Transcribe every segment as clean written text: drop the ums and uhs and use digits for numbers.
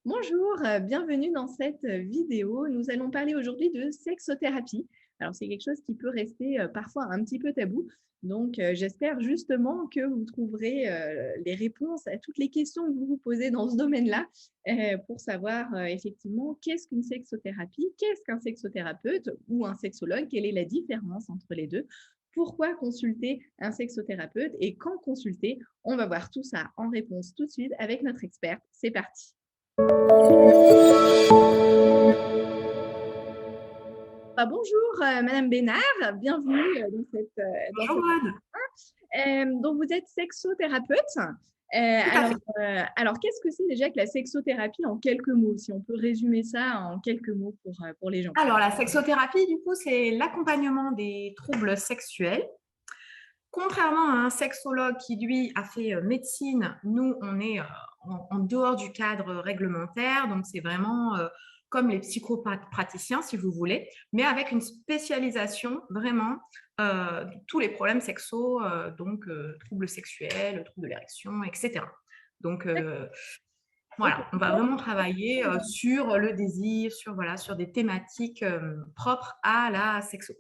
Bonjour, bienvenue dans cette vidéo. Nous allons parler aujourd'hui de sexothérapie. Alors, c'est quelque chose qui peut rester parfois un petit peu tabou. Donc, j'espère justement que vous trouverez les réponses à toutes les questions que vous vous posez dans ce domaine-là pour savoir effectivement qu'est-ce qu'une sexothérapie, qu'est-ce qu'un sexothérapeute ou un sexologue, quelle est la différence entre les deux, pourquoi consulter un sexothérapeute et quand consulter. On va voir tout ça en réponse tout de suite avec notre experte. C'est parti. Bonjour, Madame Bénard, bienvenue dans Bonjour cette... Anne. donc, vous êtes sexothérapeute. Tout à Alors, fait. alors qu'est-ce que c'est déjà que la sexothérapie en quelques mots, si on peut résumer ça en quelques mots pour les gens? Alors, la sexothérapie, du coup, c'est l'accompagnement des troubles sexuels. Contrairement à un sexologue qui, lui, a fait médecine, nous, on est en dehors du cadre réglementaire. Donc, c'est vraiment comme les psychopathes praticiens, si vous voulez, mais avec une spécialisation vraiment de tous les problèmes sexos, troubles sexuels, troubles de l'érection, etc. Donc, Ok. voilà, on va vraiment travailler sur le désir, sur des thématiques propres à la sexo.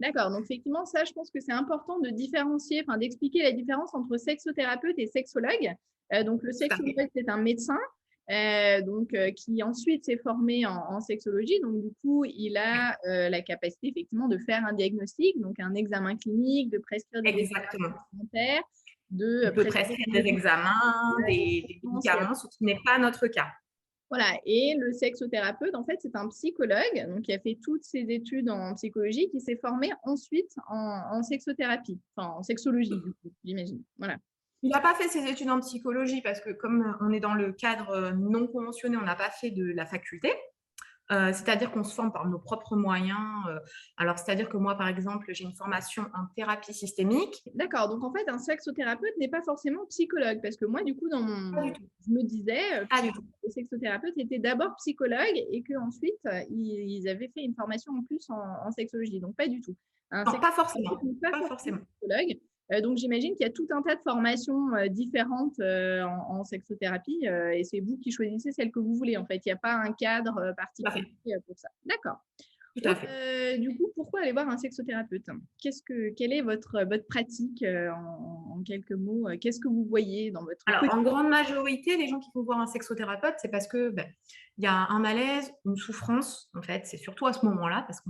D'accord, donc effectivement, ça, je pense que c'est important de différencier, enfin d'expliquer la différence entre sexothérapeute et sexologue. Donc, le Tout à fait. sexologue, c'est un médecin qui ensuite s'est formé en sexologie. Donc, du coup, il a la capacité effectivement de faire un diagnostic, donc un examen clinique, de prescrire des déclarations Exactement. alimentaires, de On peut prescrire prescrire des des médicaments. examens, des Effectivement, médicaments, ce qui n'est pas notre cas. voilà, et le sexothérapeute, en fait, c'est un psychologue donc, qui a fait toutes ses études en psychologie, qui s'est formé ensuite en sexothérapie, enfin en sexologie, du coup, j'imagine. Voilà. Il n'a pas fait ses études en psychologie parce que comme on est dans le cadre non conventionné, on n'a pas fait de la faculté. C'est-à-dire qu'on se forme par nos propres moyens. Alors, c'est-à-dire que moi, par exemple, j'ai une formation en thérapie systémique. D'accord, donc en fait, un sexothérapeute n'est pas forcément psychologue, parce que moi, du coup, Pas du tout. je me disais Pas que du tout. les sexothérapeutes étaient d'abord psychologues et qu'ensuite, ils avaient fait une formation en plus en sexologie. Donc, pas du tout. Un Non, pas sexothérapeute forcément. n'est pas Pas forcément forcément. psychologue. Donc, j'imagine qu'il y a tout un tas de formations différentes en sexothérapie et c'est vous qui choisissez celle que vous voulez. En fait, il n'y a pas un cadre Tout à fait. particulier pour ça. D'accord. Tout à fait. Du coup, pourquoi aller voir un sexothérapeute? Quelle est votre pratique en quelques mots? Qu'est-ce que vous voyez dans votre Alors, quotidien? en grande majorité, les gens qui vont voir un sexothérapeute, c'est parce que il y a un malaise, une souffrance, en fait. C'est surtout à ce moment-là, parce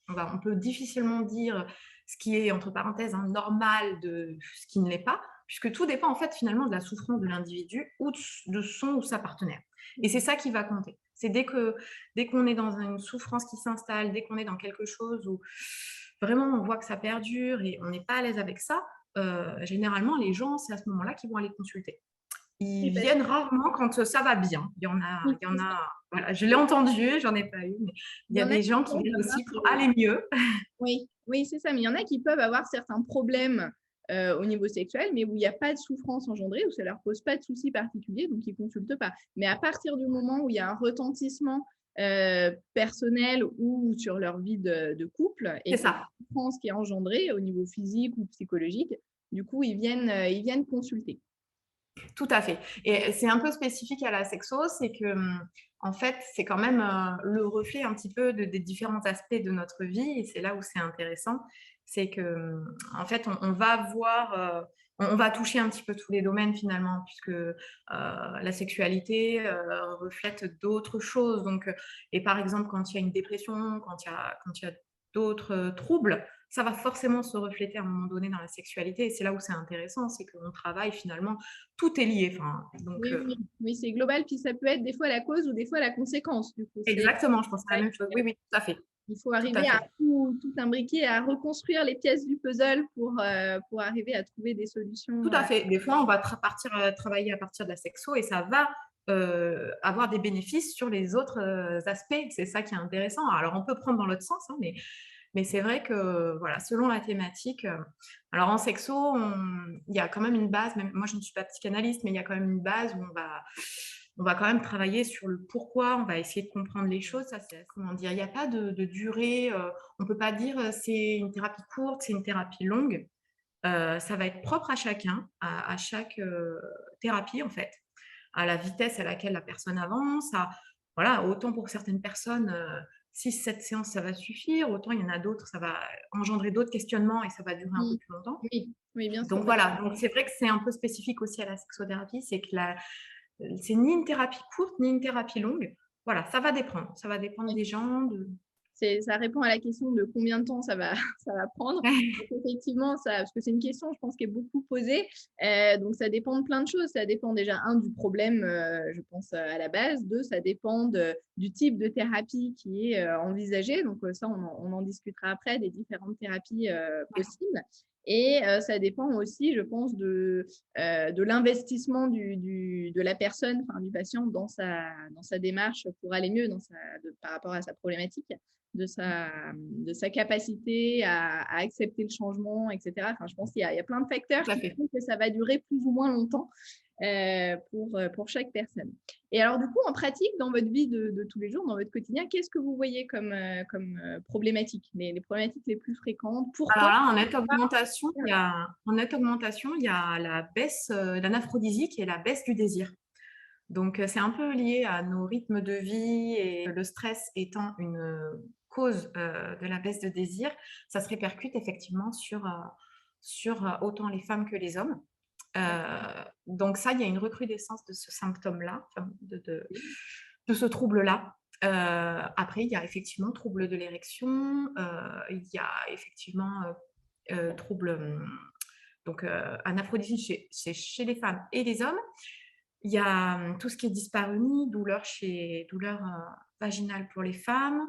on peut difficilement dire ce qui est, entre parenthèses, un normal de ce qui ne l'est pas, puisque tout dépend, en fait, finalement, de la souffrance de l'individu ou de son ou sa partenaire. Et c'est ça qui va compter. C'est dès qu'on est dans une souffrance qui s'installe, dès qu'on est dans quelque chose où vraiment on voit que ça perdure et on n'est pas à l'aise avec ça, généralement, les gens, c'est à ce moment-là qu'ils vont aller consulter. Oui, Ils parce viennent rarement quand ça va bien. oui, Il y c'est en ça. a, voilà, je l'ai entendu, j'en ai pas eu, mais il Il y y a en a des gens qui qui peuvent viennent avoir, aussi pour aller mieux. oui, oui, c'est ça. Mais il y en a qui peuvent avoir certains problèmes au niveau sexuel, mais où il n'y a pas de souffrance engendrée, où ça ne leur pose pas de soucis particuliers, donc ils ne consultent pas. Mais à partir du moment où il y a un retentissement personnel ou sur leur vie de couple et C'est qu'il y a ça. une souffrance qui est engendrée au niveau physique ou psychologique, du coup, ils viennent consulter. Tout à fait. Et c'est un peu spécifique à la sexo, c'est que, en fait, c'est quand même le reflet un petit peu des différents aspects de notre vie. Et c'est là où c'est intéressant. C'est que, en fait, on va voir, on va toucher un petit peu tous les domaines finalement, puisque la sexualité reflète d'autres choses. Donc, et par exemple, quand il y a une dépression, quand il y a d'autres troubles, ça va forcément se refléter à un moment donné dans la sexualité. Et c'est là où c'est intéressant, c'est qu'on travaille finalement tout est lié. Enfin, donc, Oui, oui, oui, c'est global, puis ça peut être des fois la cause ou des fois la conséquence, du coup. exactement, je pense à la Ouais, même chose. Oui, oui, tout à fait. il faut Tout à arriver à fait. tout imbriquer, à reconstruire les pièces du puzzle pour arriver à trouver des Tout solutions. à fait. Des fois, on va partir travailler à partir de la sexo et ça va avoir des bénéfices sur les autres aspects. C'est ça qui est intéressant. Alors, on peut prendre dans l'autre sens, hein, mais c'est vrai que voilà, selon la thématique. Alors, en sexo, il y a quand même une base. Même, moi, je ne suis pas psychanalyste, mais il y a quand même une base où on va quand même travailler sur le pourquoi. On va essayer de comprendre les choses. Ça, c'est comment dire. Il n'y a pas de durée. On ne peut pas dire c'est une thérapie courte, c'est une thérapie longue. Ça va être propre à chacun, à chaque thérapie en fait. à la vitesse à laquelle la personne avance, voilà, autant pour certaines personnes, 6-7 séances, ça va suffire, autant il y en a d'autres, ça va engendrer d'autres questionnements et ça va durer un peu Mmh. plus longtemps. Oui, oui, bien sûr. Donc voilà, donc c'est vrai que c'est un peu spécifique aussi à la sexothérapie, c'est que c'est ni une thérapie courte, ni une thérapie longue. Voilà, ça va dépendre des gens, de Ça répond à la question de combien de temps ça va, ça va prendre. Donc, effectivement, parce que c'est une question, je pense, qui est beaucoup posée. Donc, ça dépend de plein de choses. Ça dépend déjà, un, du problème, je pense, à la base. Deux, ça dépend du type de thérapie qui est envisagé. Donc, ça, on en discutera après, des différentes thérapies possibles. Et ça dépend aussi, je pense, de l'investissement de la personne, enfin, du patient dans sa démarche pour aller mieux par rapport à sa problématique, de sa capacité à accepter le changement, etc. Enfin, je pense qu'il y a plein de facteurs tout à qui fait. font que ça va durer plus ou moins longtemps pour chaque personne. Et alors, du coup, en pratique, dans votre vie de tous les jours, dans votre quotidien, qu'est-ce que vous voyez comme problématiques, les problématiques les plus fréquentes? Alors Pourquoi? là, en nette augmentation, il y a la baisse, l'anaphrodisique et la baisse du désir. Donc, c'est un peu lié à nos rythmes de vie et le stress étant une cause de la baisse de désir, ça se répercute effectivement sur autant les femmes que les hommes. Donc ça, il y a une recrudescence de ce symptôme-là, enfin, de ce trouble-là. Après, il y a effectivement trouble de l'érection, il y a effectivement trouble, donc anaphrodisiaque c'est chez les femmes et les hommes. Il y a tout ce qui est dyspareunie, douleur vaginale pour les femmes.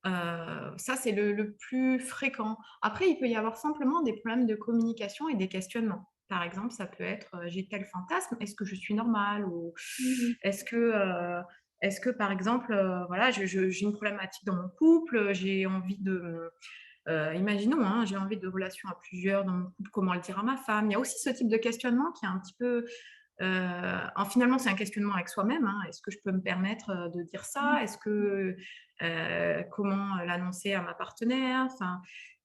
Ça, c'est le plus fréquent. Après, il peut y avoir simplement des problèmes de communication et des questionnements. Par exemple, ça peut être j'ai tel fantasme, est-ce que je suis normale ou Mhm. est-ce que, euh, est-ce que par exemple, voilà, j'ai une problématique dans mon couple, j'ai envie de, imaginons, hein, j'ai envie de relations à plusieurs dans mon couple, comment le dire à ma femme. Il y a aussi ce type de questionnement qui est un petit peu finalement, c'est un questionnement avec soi-même. Hein. Est-ce que je peux me permettre de dire ça? Est-ce que comment l'annoncer à ma partenaire? Enfin,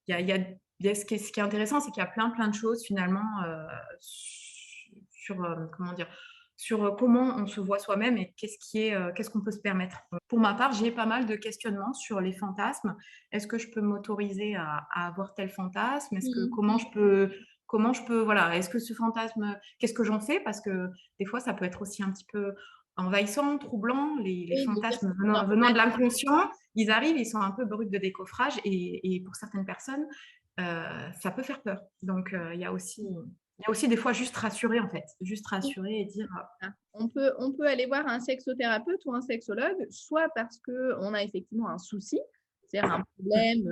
ce qui est intéressant, c'est qu'il y a plein de choses finalement sur comment dire, sur comment on se voit soi-même et qu'est-ce qu'on peut se permettre. Pour ma part, j'ai pas mal de questionnements sur les fantasmes. Est-ce que je peux m'autoriser à avoir tel fantasme? Est-ce que Mhm. comment je peux, voilà, est-ce que ce fantasme, qu'est-ce que j'en fais? Parce que des fois, ça peut être aussi un petit peu envahissant, troublant. Les Oui, de dire fantasmes c'est un peu venant mal. de l'inconscient, ils arrivent, ils sont un peu bruts de décoffrage et pour certaines personnes, ça peut faire peur. Donc, il y a aussi des fois juste rassurer, en fait. Juste rassurer et dire On peut aller voir un sexothérapeute ou un sexologue, soit parce qu'on a effectivement un souci, c'est-à-dire un problème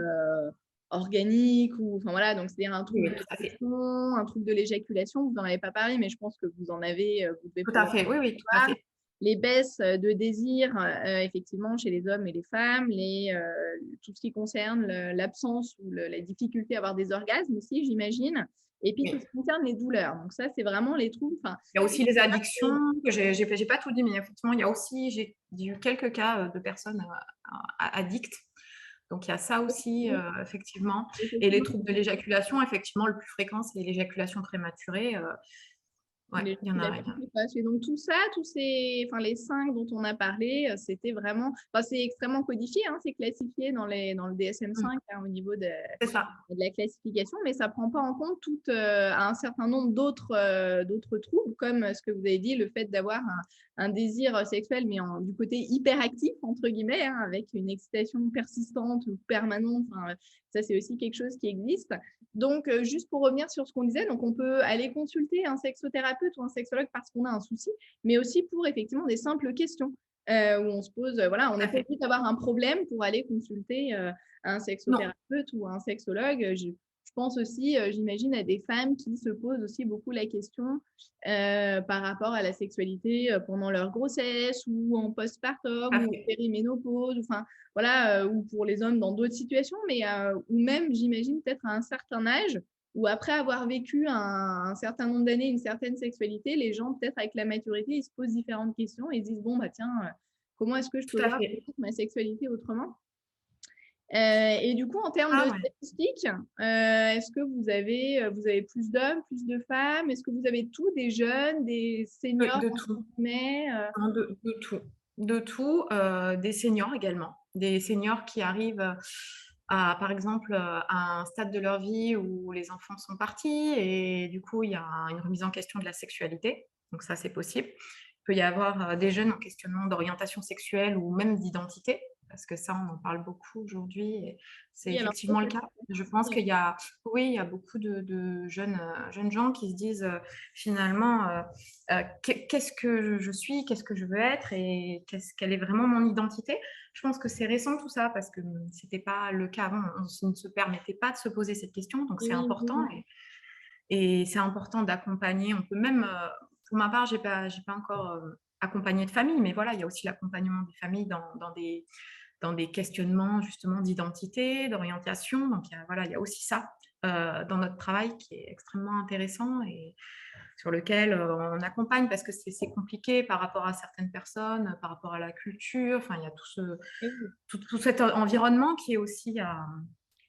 organique, ou enfin voilà, donc c'est-à-dire un oui, trouble oui, de tout à fait. l'érection, un trouble de l'éjaculation. Vous n'en avez pas parlé, mais je pense que vous en avez, vous devez Tout à pouvoir fait. Oui, oui, tout à voir. fait. Les baisses de désir, effectivement, chez les hommes et les femmes, tout ce qui concerne l'absence ou la difficulté à avoir des orgasmes aussi, j'imagine. Et puis tout ce Oui. qui concerne les douleurs. Donc ça, c'est vraiment les troubles. Enfin, Il y a aussi les addictions, que j'ai pas tout dit, mais effectivement, il y a aussi, j'ai eu quelques cas de personnes addictes. Donc, il y a ça aussi, effectivement. Et les effectivement, troubles de l'éjaculation, effectivement, le plus fréquent, c'est l'éjaculation prématurée. Ouais, les il y en a. éjaculations précoces. Et donc tout ça, enfin les 5 dont on a parlé, c'était vraiment, enfin, c'est extrêmement codifié, hein, c'est classifié dans le Mm. DSM-5 hein, au niveau C'est ça. de la classification, mais ça ne prend pas en compte un certain nombre d'autres troubles, comme ce que vous avez dit, le fait d'avoir un désir sexuel, mais du côté hyperactif, entre guillemets, hein, avec une excitation persistante ou permanente. Enfin, ça, c'est aussi quelque chose qui existe. Donc, juste pour revenir sur ce qu'on disait, donc on peut aller consulter un sexothérapeute ou un sexologue parce qu'on a un souci, mais aussi pour effectivement des simples questions où on se pose, voilà, on Tout n'est à pas fait. obligé d'avoir un problème pour aller consulter un Non. sexothérapeute ou un sexologue. Je pense aussi, j'imagine, à des femmes qui se posent aussi beaucoup la question par rapport à la sexualité pendant leur grossesse ou en Tout postpartum à ou en fait. périménopause, enfin voilà, ou pour les hommes dans d'autres situations, mais ou même, j'imagine, peut-être à un certain âge, ou après avoir vécu un certain nombre d'années, une certaine sexualité, les gens, peut-être avec la maturité, ils se posent différentes questions et ils se disent, bon, bah tiens, comment est-ce que je Tout peux à voir fait. ma sexualité autrement? Et du coup, en termes de Ah ouais, statistiques, est-ce que vous avez plus d'hommes, plus de femmes? Est-ce que vous avez tous des jeunes, des seniors, de entre tout. guillemets Non, de tout. De tout, des seniors également. Des seniors qui arrivent, à par exemple, à un stade de leur vie où les enfants sont partis et du coup, il y a une remise en question de la sexualité, donc ça, c'est possible. Il peut y avoir, des jeunes en questionnement d'orientation sexuelle ou même d'identité, parce que ça, on en parle beaucoup aujourd'hui et c'est Oui, alors ça, effectivement le c'est cas. très Je pense compliqué. qu'il y a oui, il y a beaucoup de jeunes gens qui se disent, finalement, qu'est-ce que je suis, qu'est-ce que je veux être et quelle est vraiment mon identité. Je pense que c'est récent tout ça parce que c'était pas le cas avant. On ne se permettait pas de se poser cette question, donc c'est Oui, oui, important oui. et c'est important d'accompagner. On peut même, pour ma part, j'ai pas encore accompagné de famille, mais voilà, il y a aussi l'accompagnement des familles dans des questionnements justement d'identité, d'orientation. Donc voilà, il y a aussi ça dans notre travail qui est extrêmement intéressant et sur lequel on accompagne parce que c'est compliqué par rapport à certaines personnes, par rapport à la culture. Enfin, il y a Et oui. tout cet environnement qui est aussi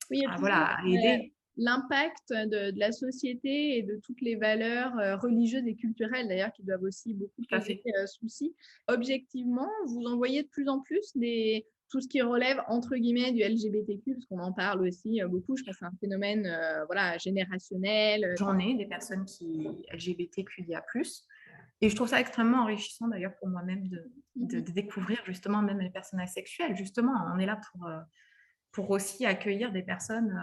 Oui, il y a toujours voilà, à aider. l'impact de la société et de toutes les valeurs religieuses et culturelles, d'ailleurs, qui doivent aussi beaucoup Tout à poser fait. souci. Objectivement, vous en voyez de plus en plus tout ce qui relève, entre guillemets, du LGBTQ, parce qu'on en parle aussi beaucoup. Je pense que c'est un phénomène voilà, générationnel. J'en ai des personnes qui LGBTQIA+. Et je trouve ça extrêmement enrichissant d'ailleurs pour moi-même Mhm. de découvrir justement même les personnes asexuelles. Justement, on est là pour aussi accueillir des personnes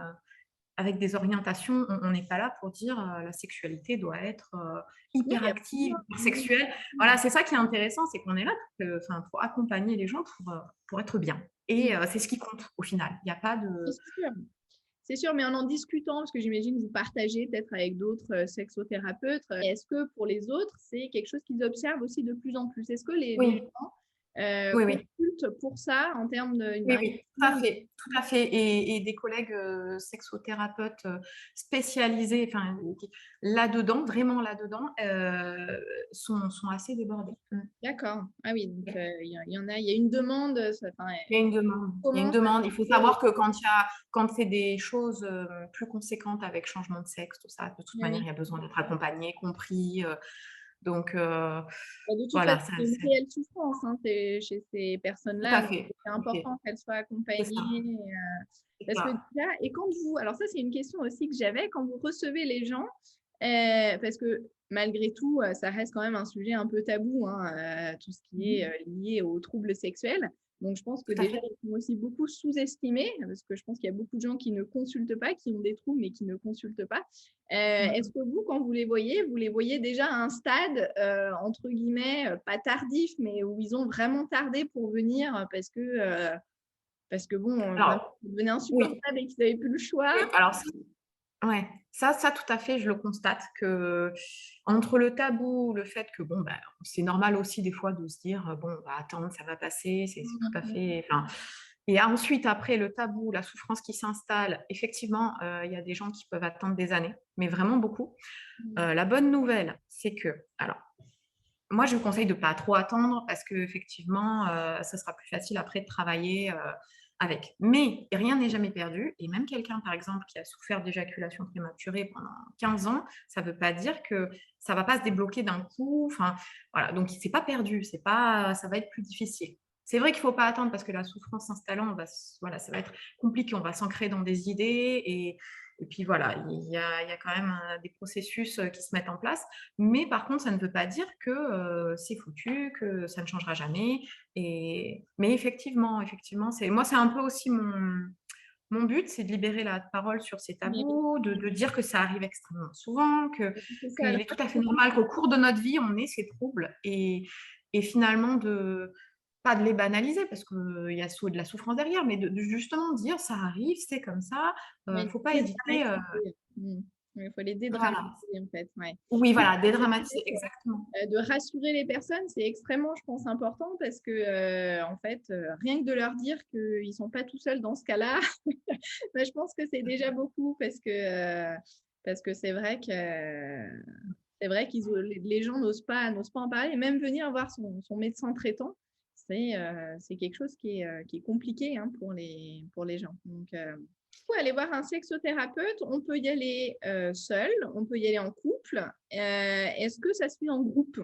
avec des orientations. On n'est pas là pour dire la sexualité doit être Non, hyper il y a active, plusieurs. hyper sexuelle. Voilà, c'est ça qui est intéressant, c'est qu'on est là pour accompagner les gens pour être bien. Et Mhm. c'est ce qui compte au final. Il n'y a pas de... C'est sûr. C'est sûr, mais en discutant, parce que j'imagine que vous partagez peut-être avec d'autres sexothérapeutes, est-ce que pour les autres, c'est quelque chose qu'ils observent aussi de plus en plus? Est-ce que les Oui, gens oui, oui. consultent pour ça en termes Oui, d'un oui, tout à questionnement fait, tout à fait. Et des collègues sexothérapeutes spécialisés, enfin, là-dedans, vraiment là-dedans, sont assez débordés. Mm. D'accord. Ah oui, donc il y en a, il y a une demande. Enfin, Il y a une demande. Il y a une comment ça demande. Il faut se fait? savoir que quand c'est des choses plus conséquentes avec changement de sexe, tout ça, de toute Ah manière, oui. il y a besoin d'être accompagné, compris. Donc, Bah, de toute voilà, façon, c'est une réelle souffrance hein, chez ces tout personnes-là. à Donc, fait. c'est Tout à fait. important qu'elles soient C'est ça. accompagnées. C'est Parce que ça. déjà, et quand vous, alors ça, c'est une question aussi que j'avais, quand vous recevez les gens, parce que malgré tout, ça reste quand même un sujet un peu tabou, hein, tout ce qui est Mhm. lié aux troubles sexuels. Donc, je pense que Tout à déjà, fait. ils sont aussi beaucoup sous-estimés, parce que je pense qu'il y a beaucoup de gens qui ne consultent pas, qui ont des troubles, mais qui ne consultent pas. Est-ce Mhm. que vous, quand vous les voyez déjà à un stade, entre guillemets, pas tardif, mais où ils ont vraiment tardé pour venir parce que bon, vraiment, Alors, ça devenait oui. insupportable et qu'ils n'avaient plus le choix. Oui, alors ouais, ça tout à fait, je le constate que entre le tabou, le fait que bon, bah, c'est normal aussi des fois de se dire: «Bon, on va attendre, ça va passer», c'est tout à fait enfin et ensuite après le tabou, la souffrance qui s'installe, effectivement, il y a des gens qui peuvent attendre des années, mais vraiment beaucoup. La bonne nouvelle, c'est que alors moi, je vous conseille de pas trop attendre parce qu'effectivement, ça sera plus facile après de travailler, avec. Mais rien n'est jamais perdu et même quelqu'un, par exemple, qui a souffert d'éjaculation prématurée pendant 15 ans, ça ne veut pas dire que ça va pas se débloquer d'un coup. Enfin, voilà, donc c'est pas perdu, c'est pas ça va être plus difficile. C'est vrai qu'il faut pas attendre parce que la souffrance s'installant, on va s voilà, ça va être compliqué, on va s'ancrer dans des idées et puis voilà, il y a quand même, des processus, qui se mettent en place. Mais par contre, ça ne veut pas dire que, c'est foutu, que ça ne changera jamais mais effectivement, c'est un peu aussi mon but, c'est de libérer la parole sur ces Mais tabous, de dire que ça arrive extrêmement souvent, c'est ça, qu'il alors est ça, tout à fait normal qu'au cours de notre vie, on ait ces troubles et finalement de pas de les banaliser parce qu'il y a de la souffrance derrière, mais de justement dire: «Ça arrive, c'est comme ça, mais faut pas hésiter», dédramatiser. Il faut les voilà. dédramatiser, en fait, ouais. Oui, Oui, voilà, c'est dédramatiser, vrai exactement. de rassurer les personnes, c'est extrêmement, je pense, important parce que, en fait, rien que de leur dire qu'ils ne sont pas tout seuls dans ce cas-là, bah, je pense que c'est déjà beaucoup parce que c'est vrai qu'ils les gens n'osent pas en parler et même venir voir son médecin traitant, C'est quelque chose qui est compliqué hein, pour les gens. Donc, faut aller voir un sexothérapeute. On peut y aller seul, on peut y aller en couple. Est-ce que ça se fait en groupe?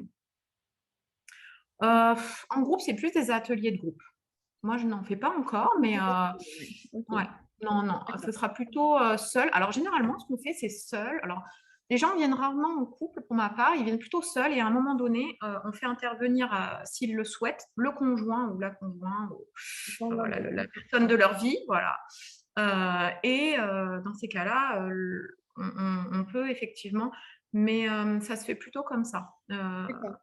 En groupe, c'est plus des ateliers de groupe. Moi, je n'en fais pas encore, mais Ouais, ok, ouais. Non, non, ce d'accord. sera plutôt seul. Alors, généralement, ce qu'on fait, c'est seul. Alors, les gens viennent rarement en couple, pour ma part. Ils viennent plutôt seuls. Et à un moment donné, on fait intervenir, s'ils le souhaitent, le conjoint ou la conjointe, ou, la personne de leur vie. Voilà. Dans ces cas-là, on peut effectivement, mais ça se fait plutôt comme ça. D'accord.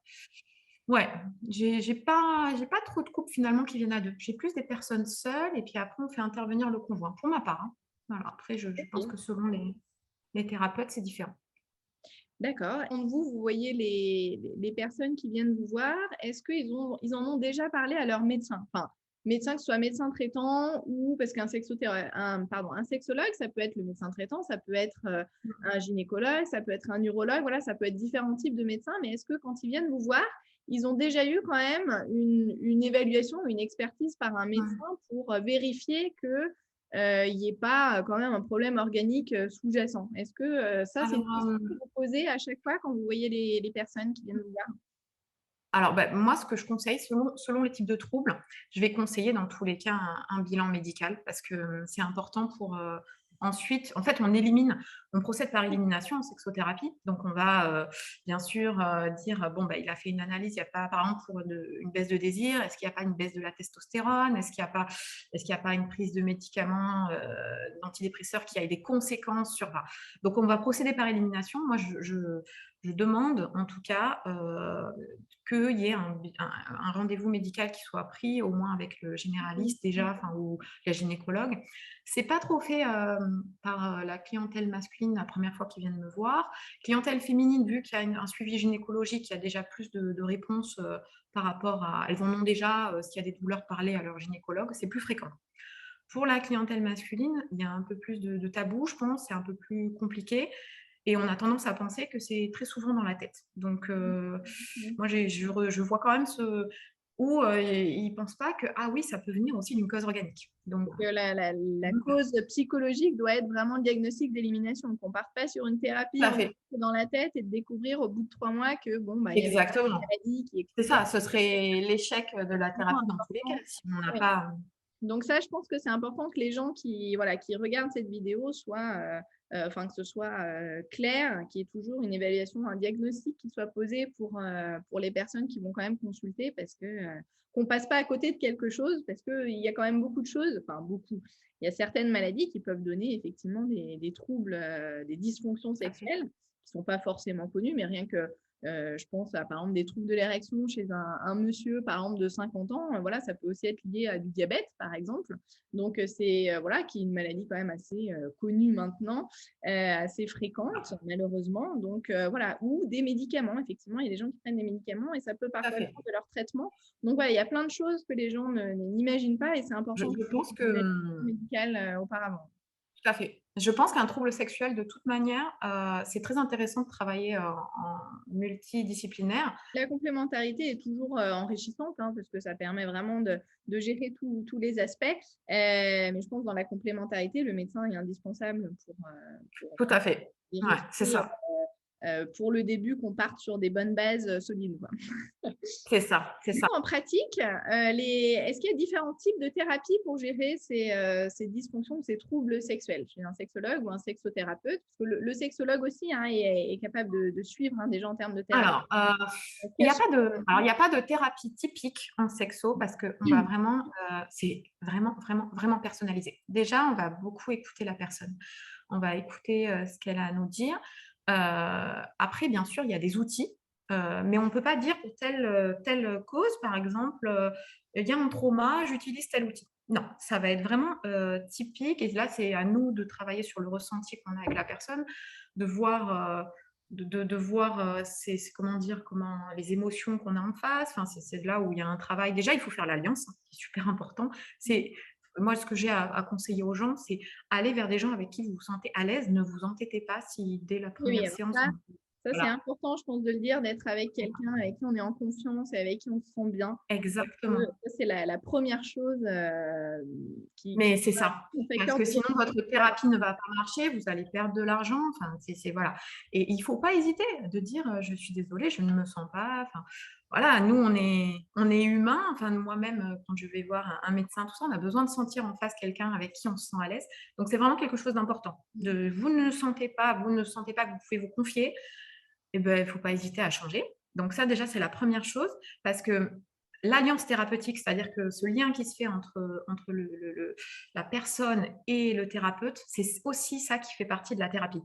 Ouais, j'ai pas trop de couples finalement qui viennent à 2. J'ai plus des personnes seules et puis après on fait intervenir le conjoint, pour ma part, hein. Voilà, après je pense Ok. que selon les thérapeutes, c'est différent. D'accord. Quand vous voyez les personnes qui viennent vous voir, est-ce ils en ont déjà parlé à leur médecin? Enfin, médecin, que ce soit médecin traitant ou parce qu'un un sexologue, ça peut être le médecin traitant, ça peut être un gynécologue, ça peut être un urologue, voilà, ça peut être différents types de médecins. Mais est-ce que quand ils viennent vous voir, ils ont déjà eu quand même une évaluation, une expertise par un Mmh. médecin pour vérifier que il n'y ait pas quand même un problème organique sous-jacent. Est-ce que ça, c'est une Alors, question que vous posez à chaque fois quand vous voyez les personnes qui viennent vous voir? bah, moi, ce que je conseille, selon les types de troubles, je vais conseiller dans tous les cas un bilan médical parce que c'est important pour ensuite, en fait, on procède par élimination en sexothérapie. Donc, on va bien sûr dire, bon, bah, il a fait une analyse, il n'y a pas, par exemple, pour une baisse de désir, est-ce qu'il n'y a pas une baisse de la testostérone, est-ce qu'il n'y a pas une prise de médicaments, d'antidépresseurs qui a des conséquences sur. Enfin, donc, on va procéder par élimination. Moi, je demande en tout cas qu'il y ait un rendez-vous médical qui soit pris, au moins avec le généraliste déjà, enfin, ou la gynécologue. C'est pas trop fait par la clientèle masculine la première fois qu'ils viennent me voir. Clientèle féminine, vu qu'il y a un suivi gynécologique, il y a déjà plus de réponses par rapport à. Elles en ont déjà, s'il y a des douleurs, parler à leur gynécologue, c'est plus fréquent. Pour la clientèle masculine, il y a un peu plus de tabou, je pense, c'est un peu plus compliqué. Et on a tendance à penser que c'est très souvent dans la tête. Donc, moi, je vois quand même où ils ne pensent pas que, ah oui, ça peut venir aussi d'une cause organique. Donc, Que la cause psychologique doit être vraiment le diagnostic d'élimination. Qu'on ne parte pas sur une tout thérapie à en fait. dans la tête et de découvrir au bout de 3 mois que bon, bah, il y avait une Exactement. maladie qui C'est expliquait ça, ce serait l'échec de la thérapie dans tous les cas, important. si on n'a Oui. pas. Donc ça, je pense que c'est important que les gens voilà, qui regardent cette vidéo soient, enfin que ce soit clair, qu'il y ait toujours une évaluation, un diagnostic qui soit posé pour les personnes qui vont quand même consulter parce que qu'on passe pas à côté de quelque chose parce qu'il y a quand même beaucoup de choses, enfin beaucoup. Il y a certaines maladies qui peuvent donner effectivement des troubles, des dysfonctions Tout à fait. sexuelles qui sont pas forcément connues, mais rien que je pense à, par exemple, des troubles de l'érection chez un monsieur, par exemple, de 50 ans. Voilà, ça peut aussi être lié à du diabète, par exemple. Donc, c'est voilà, qui est une maladie quand même assez connue maintenant, assez fréquente, malheureusement. Donc, voilà, ou des médicaments. Effectivement, il y a des gens qui prennent des médicaments et ça peut Tout à parfois fait. être de leur traitement. Donc, voilà, il y a plein de choses que les gens n'imaginent pas et c'est important Je de pense que. une évaluation médicale auparavant. Tout à fait. Je pense qu'un trouble sexuel, de toute manière, c'est très intéressant de travailler en multidisciplinaire. La complémentarité est toujours enrichissante hein, parce que ça permet vraiment de gérer tous les aspects. Mais je pense que dans la complémentarité, le médecin est indispensable pour Tout à fait. Ouais, c'est vérifier ça. pour le début qu'on parte sur des bonnes bases solides. Quoi. C'est ça. C'est Du ça. coup, en pratique, est-ce qu'il y a différents types de thérapies pour gérer ces dysfonctions ou ces troubles sexuels chez un sexologue ou un sexothérapeute? Parce que le sexologue aussi hein, est capable de suivre hein, des gens en termes de thérapie. Alors, il n'y Quels a sont pas de, alors, il y a pas de thérapie typique en sexo parce qu'on va vraiment, c'est vraiment, vraiment, vraiment personnalisé. Déjà, on va beaucoup écouter la personne. On va écouter ce qu'elle a à nous dire. Après, bien sûr, il y a des outils, mais on ne peut pas dire pour telle cause, par exemple, il y a un trauma, j'utilise tel outil. Non, ça va être vraiment typique. Et là, c'est à nous de travailler sur le ressenti qu'on a avec la personne, de voir. De voir comment dire, les émotions qu'on a en face. Enfin, c'est là où il y a un travail. Déjà, il faut faire l'alliance, hein, qui est super important. C'est moi ce que j'ai à conseiller aux gens, c'est aller vers des gens avec qui vous vous sentez à l'aise. Ne vous entêtez pas si dès la Oui, première alors séance. ça, Ça, c'est Voilà, important, je pense, de le dire, d'être avec quelqu'un avec qui on est en confiance et avec qui on se sent bien. exactement. Ça, c'est la première chose Mais c'est ça. qui fait Parce cœur que de sinon, votre thérapie ne va pas marcher, vous allez perdre de l'argent. Enfin, voilà. Et il ne faut pas hésiter de dire je suis désolée, je ne me sens pas. Enfin, voilà, nous, on est humains. Enfin, moi-même, quand je vais voir un médecin, tout ça, on a besoin de sentir en face quelqu'un avec qui on se sent à l'aise. Donc, c'est vraiment quelque chose d'important. Vous ne sentez pas que vous pouvez vous confier, eh ben, il ne faut pas hésiter à changer. Donc, ça, déjà, c'est la première chose. Parce que l'alliance thérapeutique, c'est-à-dire que ce lien qui se fait entre la personne et le thérapeute, c'est aussi ça qui fait partie de la thérapie.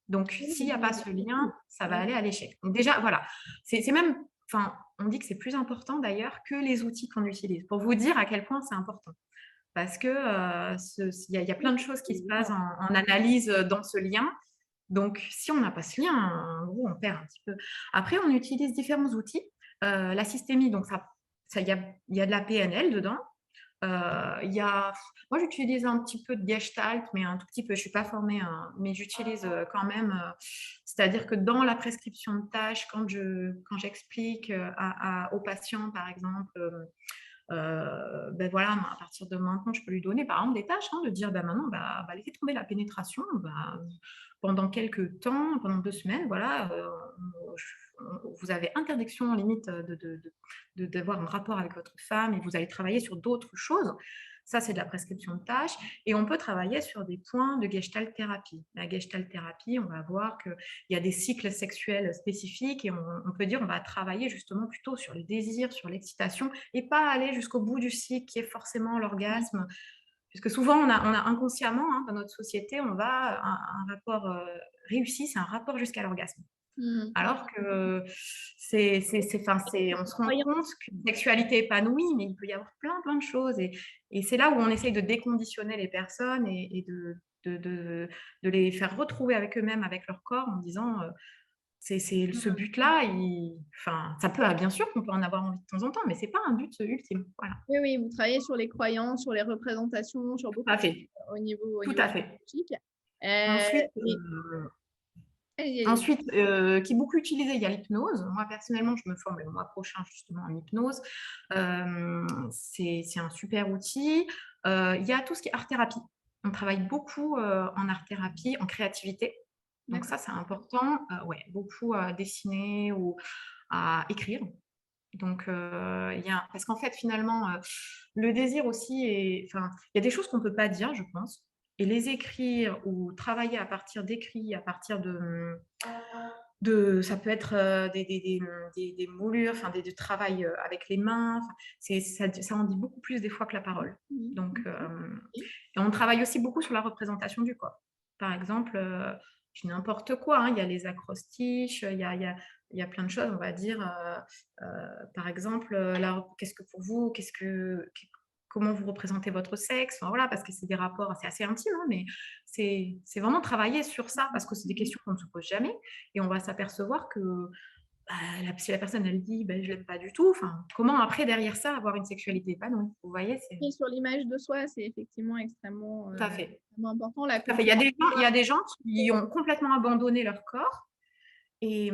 Donc, s'il n'y a pas ce lien, ça va aller à l'échec. Donc déjà, voilà, c'est même, enfin, on dit que c'est plus important d'ailleurs que les outils qu'on utilise, pour vous dire à quel point c'est important. Parce que il y a plein de choses qui se passent en analyse dans ce lien. Donc, si on n'a pas ce lien, en gros, on perd un petit peu. Après, on utilise différents outils. La systémie, donc il y a de la PNL dedans. Moi, j'utilise un petit peu de Gestalt, mais un tout petit peu. Je ne suis pas formée, hein, mais j'utilise quand même. C'est-à-dire que dans la prescription de tâches, quand j'explique aux patients, par exemple, ben voilà, à partir de maintenant, je peux lui donner par exemple des tâches, hein, de dire ben maintenant, laissez tomber la pénétration pendant quelques temps, pendant 2 semaines, voilà, vous avez interdiction limite d'avoir un rapport avec votre femme et vous allez travailler sur d'autres choses. Ça, c'est de la prescription de tâches. Et on peut travailler sur des points de gestalt thérapie. La gestalt thérapie, on va voir qu'il y a des cycles sexuels spécifiques et on peut dire on va travailler justement plutôt sur le désir, sur l'excitation et pas aller jusqu'au bout du cycle qui est forcément l'orgasme. Puisque souvent, on a inconsciemment, hein, dans notre société, un rapport réussi, c'est un rapport jusqu'à l'orgasme. Mmh. Alors que on se rend Croyance. compte qu'une sexualité épanouie, mais il peut y avoir plein, plein de choses. Et c'est là où on essaye de déconditionner les personnes et de les faire retrouver avec eux-mêmes, avec leur corps, en disant c'est ce but-là. Enfin, ça peut, bien sûr qu'on peut en avoir envie de temps en temps, mais c'est pas un but ultime. Voilà. Oui, oui, vous travaillez sur les croyances, sur les représentations, sur Tout beaucoup à de fait. choses au Tout niveau à fait. psychologique. Ensuite, Et allez, allez. Ensuite, qui est beaucoup utilisé, il y a l'hypnose. Moi, personnellement, je me forme le mois prochain justement en hypnose. C'est un super outil. Il y a tout ce qui est art-thérapie. On travaille beaucoup en art-thérapie, en créativité. Donc ça, c'est important. Ouais, beaucoup à dessiner ou à écrire. Donc, parce qu'en fait, finalement, le désir aussi enfin, il y a des choses qu'on ne peut pas dire, je pense. Et les écrire ou travailler à partir d'écrits, à partir ça peut être des moulures, enfin, du travail avec les mains. Enfin, ça en dit beaucoup plus des fois que la parole. Mmh. Donc, OK. et on travaille aussi beaucoup sur la représentation du corps. Par exemple, je n'importe quoi, hein, il y a les acrostiches, il y a plein de choses, on va dire. Par exemple, qu'est-ce que pour vous, comment vous représentez votre sexe, enfin, voilà, parce que c'est des rapports, c'est assez intime, hein, mais c'est vraiment travailler sur ça, parce que c'est des questions qu'on ne se pose jamais, et on va s'apercevoir que si la personne elle dit je l'aime pas du tout, enfin, comment après derrière ça avoir une sexualité épanouie, vous voyez, c'est Et sur l'image de soi, c'est effectivement extrêmement, tout à fait. extrêmement important. La Tout à fait. Il y a des gens qui ont complètement abandonné leur corps. Et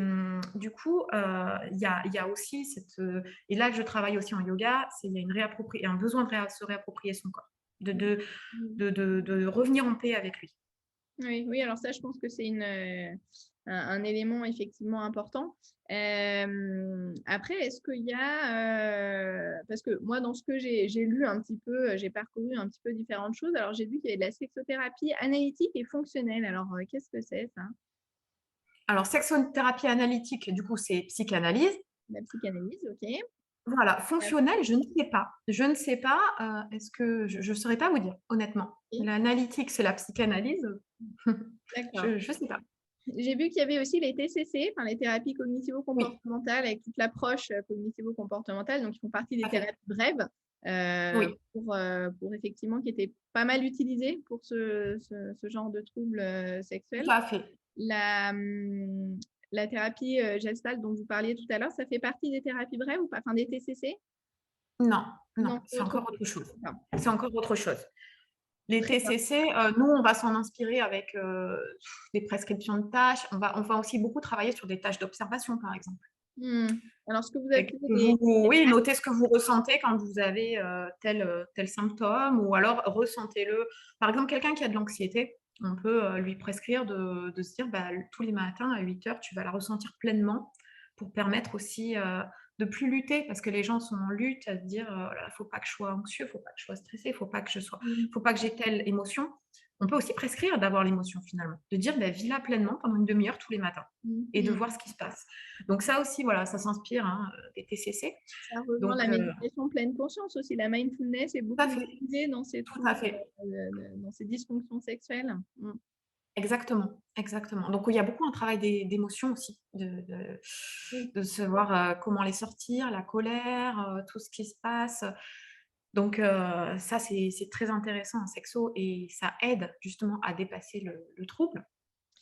du coup, il y a aussi et là que je travaille aussi en yoga, il y a un besoin de se réapproprier son corps, Mmh. de revenir en paix avec lui. Oui, oui, alors ça, je pense que c'est un élément effectivement important. Après, est-ce qu'il y a, parce que moi, dans ce que j'ai lu un petit peu, j'ai parcouru un petit peu différentes choses. Alors, j'ai vu qu'il y avait de la sexothérapie analytique et fonctionnelle. Alors, qu'est-ce que c'est ça? Alors, sexothérapie analytique, du coup, c'est psychanalyse. La psychanalyse, ok. Voilà, fonctionnelle, je ne sais pas. Je ne sais pas, est-ce que je ne saurais pas vous dire, honnêtement. Ok, L'analytique, c'est la psychanalyse. d'accord. Je ne sais pas. J'ai vu qu'il y avait aussi les TCC, enfin les thérapies Oui, cognitivo-comportementales, avec toute l'approche cognitivo-comportementale, donc ils font partie tout des à fait. thérapies brèves, Oui, pour effectivement qui étaient pas mal utilisées pour ce genre de troubles tout sexuels. à fait. La, hum, la thérapie Gestalt dont vous parliez tout à l'heure, ça fait partie des thérapies brèves ou pas? Enfin, des TCC? Non, non, Non, c'est c'est autre encore chose. autre chose. D'accord. C'est encore autre chose. Les Très bien. TCC, nous, on va s'en inspirer avec des prescriptions de tâches. On va aussi beaucoup travailler sur des tâches d'observation, par exemple. Mmh. Alors ce que vous Fait appelez que des oui, tâches. notez ce que vous ressentez quand vous avez, tel symptôme ou alors ressentez-le. Par exemple, quelqu'un qui a de l'anxiété, on peut, lui prescrire de se dire: «Bah, tous les matins à 8 heures, tu vas la ressentir pleinement», pour permettre aussi, de plus lutter parce que les gens sont en lutte à se dire: «Oh là là, faut pas que je sois anxieux, faut pas que je sois stressé, Mmh. faut pas que j'ai telle émotion». On peut aussi prescrire d'avoir l'émotion finalement, de dire: «Bah, vis-la pleinement pendant une demi heure tous les matins» Mmh et de mh. voir ce qui se passe. Donc ça aussi, voilà, ça s'inspire, hein, des TCC. Ça rejoint la Donc méditation pleine conscience aussi. La mindfulness est tout à beaucoup fait, utilisée dans ces tout troubles, à fait. dans ces dysfonctions sexuelles. Mmh. Exactement, exactement. Donc il y a beaucoup un travail d'émotions aussi, Oui. de savoir, comment les sortir, la colère, tout ce qui se passe. Donc ça, c'est très intéressant en sexo et ça aide justement à dépasser le trouble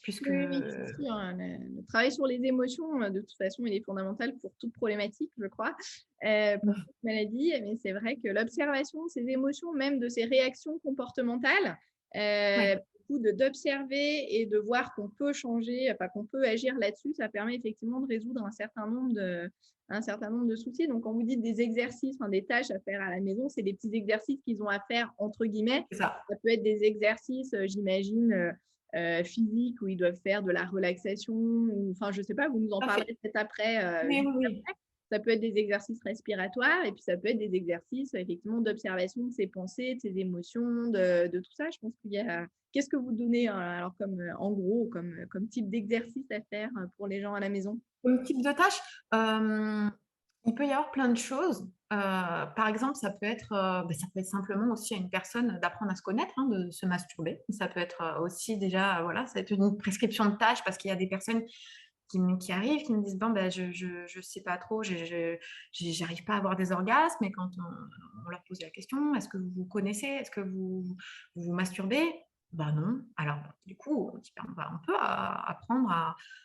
puisque Oui, oui, c'est sûr, hein, le travail sur les émotions, de toute façon, il est fondamental pour toute problématique, je crois, pour mmh, toute maladie. Mais c'est vrai que l'observation de ces émotions, même de ces réactions comportementales, ouais, du coup d'observer et de voir qu'on peut changer, enfin qu'on peut agir là-dessus, ça permet effectivement de résoudre un certain nombre de soucis. Donc quand vous dites des exercices, enfin des tâches à faire à la maison, c'est des petits exercices qu'ils ont à faire entre guillemets. c'est ça. Ça peut être des exercices, j'imagine, physiques où ils doivent faire de la relaxation ou enfin, je sais pas, vous nous en Tout à fait. parlerez peut-être après, Oui, juste oui, oui. après. Ça peut être des exercices respiratoires et puis ça peut être des exercices, effectivement, d'observation de ses pensées, de ses émotions, de tout ça. Je pense qu'il y a qu'est-ce que vous donnez, alors comme, en gros, comme type d'exercice à faire, pour les gens à la maison? Comme type de tâche, il peut y avoir plein de choses. Par exemple, ça peut être simplement aussi à une personne d'apprendre à se connaître, hein, de se masturber. Ça peut être, aussi déjà, voilà, ça peut être une prescription de tâches parce qu'il y a des personnes qui arrivent, qui me disent: «Bon, ben, je sais pas trop, j'arrive pas à avoir des orgasmes» et quand on leur pose la question: «Est-ce que vous vous connaissez? Est-ce que vous vous masturbez?» «Bah, non». Alors, du coup, on dit: «Ben, on peut apprendre